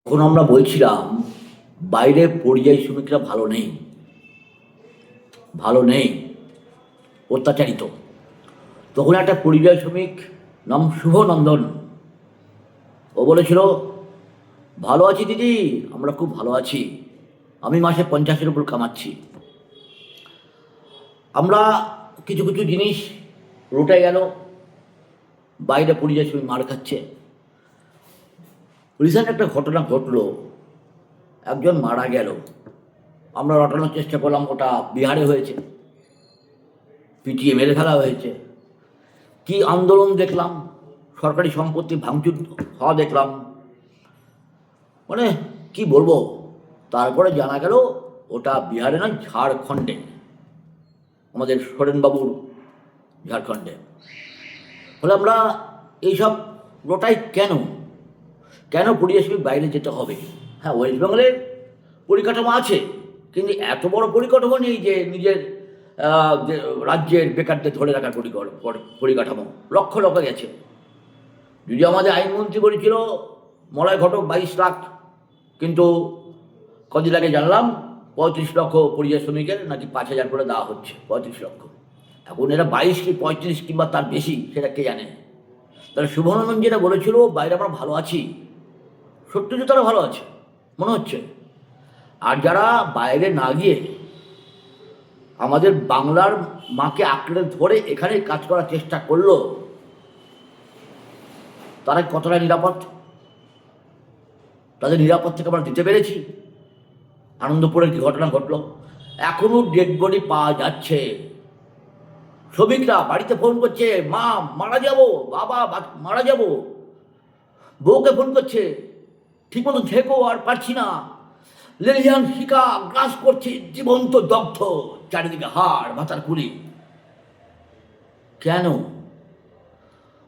তখন আমরা বলছিলাম বাইরে পরিযায়ী শ্রমিকরা ভালো নেই, অত্যাচারিত। তখন একটা পরিযায়ী শ্রমিক নাম শুভনন্দন, ও বলেছিল, ভালো আছি দিদি, আমরা খুব ভালো আছি, আমি মাসে 50-এর উপর কামাচ্ছি। আমরা কিছু কিছু জিনিস রটে গেল, বাইরে পরিযায়ী শ্রমিক মার খাচ্ছে। রিসেন্ট একটা ঘটনা ঘটলো, একজন মারা গেল। আমরা রটানোর চেষ্টা করলাম, ওটা বিহারে হয়েছে, পিটিয়ে মেরে ফেলা হয়েছে। কি আন্দোলন দেখলাম, সরকারি সম্পত্তি ভাঙচুর হওয়া দেখলাম, মানে কি বলবো। তারপরে জানা গেল ওটা বিহারে নয়, ঝাড়খণ্ডে, আমাদের সোরেনবাবুর ঝাড়খণ্ডে। ফলে আমরা এইসব রোটাই কেন পরিযায়ী বাইরে যেতে হবে? হ্যাঁ, ওয়েস্ট বেঙ্গলের পরিকাঠামো আছে, কিন্তু এত বড় পরিকাঠামো নেই যে নিজের যে রাজ্যের বেকারদের ধরে রাখার পরিকাঠামো। লক্ষ লক্ষ গেছে। যদি আমাদের আইনমন্ত্রী বলেছিল মলয় ঘটক 22 লাখ, কিন্তু কদিন আগে জানলাম 35 লক্ষ পরিযায়ী শ্রমিকের নাকি 5,000 করে দেওয়া হচ্ছে। 35 লক্ষ। এখন এরা 22 কি 35 কিংবা তার বেশি, সেটা কে জানে। তাহলে শুভনন্দন যেটা বলেছিল বাইরে আমরা ভালো আছি, সত্যি যে তারা ভালো আছে মনে হচ্ছে। আর যারা বাইরে না গিয়ে আমাদের বাংলার মাকে আঁকড়ে ধরে এখানে কাজ করার চেষ্টা করলো, তারা কতটা নিরাপদ? তাদের নিরাপদ থেকে আমরা দিতে পেরেছি? আনন্দপুরের কি ঘটনা ঘটলো, এখনো ডেড বডি পাওয়া যাচ্ছে। শ্রমিকরা বাড়িতে ফোন করছে, মা মারা যাব, বাবা মারা যাব, বউকে ফোন করছে, ঠিক মতো থেকো, আর পারছি না, লেলিয়ান শিকা গ্রাস করছে, জীবন্ত দগ্ধ, চারিদিকে হাড় ভাতার কুলি। কেন?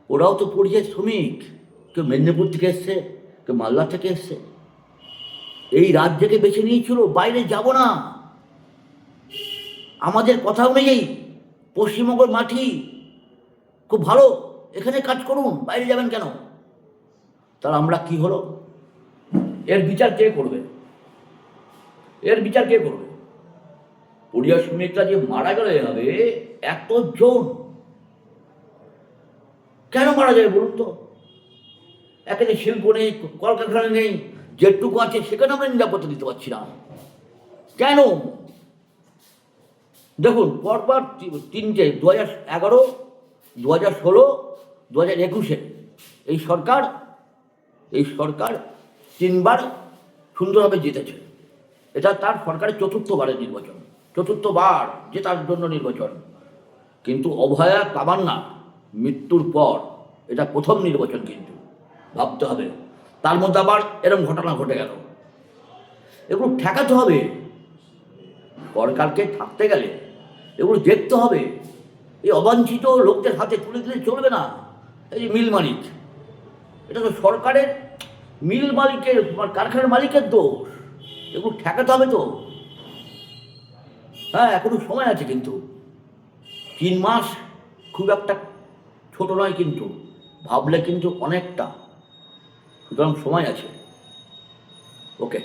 ওরাও তো পরিযায়ী শ্রমিক, কেউ মেদিনীপুর থেকে এসছে, কেউ মালদা থেকে এসছে, এই রাজ্যকে বেছে নিয়েছিল বাইরে যাব না। আমাদের কথা অনুযায়ী পশ্চিমবঙ্গের মাটি খুব ভালো, এখানে কাজ করুন, বাইরে যাবেন কেন? তাহলে আমরা কি হলো? এর বিচার কে করবে? পরিযায়ী শ্রমিকরা যে মারা গেল এভাবে, এতজন কেন মারা যায় বলুন তো? এখানে শিল্প নেই, কলকারখানা নেই, যেটুকু আছে সেখানে আমরা নিরাপত্তা দিতে পারছি না কেন? দেখুন, পরপর তিনটে 2011, 2016, 2021 এই সরকার 3বার সুন্দরভাবে জিতেছে। এটা তার সরকারের চতুর্থবারের নির্বাচন, চতুর্থবার জেতার জন্য নির্বাচন। কিন্তু অভয়া তামান্না মৃত্যুর পর এটা প্রথম নির্বাচন, কিন্তু ভাবতে হবে। তার মধ্যে আবার এরকম ঘটনা ঘটে গেল। এগুলো ঠেকাতে হবে, সরকারকে থাকতে গেলে এগুলো দেখতে হবে। এই অবাঞ্ছিত লোকদের হাতে তুলে দিলে চলবে না। এই যে মিল মালিক, এটা তো সরকারের, মিল মালিকের, কারখানার মালিকের দোষ। এগুলো ঠেকাতে হবে তো। হ্যাঁ, এখনো সময় আছে, কিন্তু 3 মাস খুব একটা ছোট নয়, কিন্তু ভাবলে কিন্তু অনেকটা। সুতরাং সময় আছে। ওকে।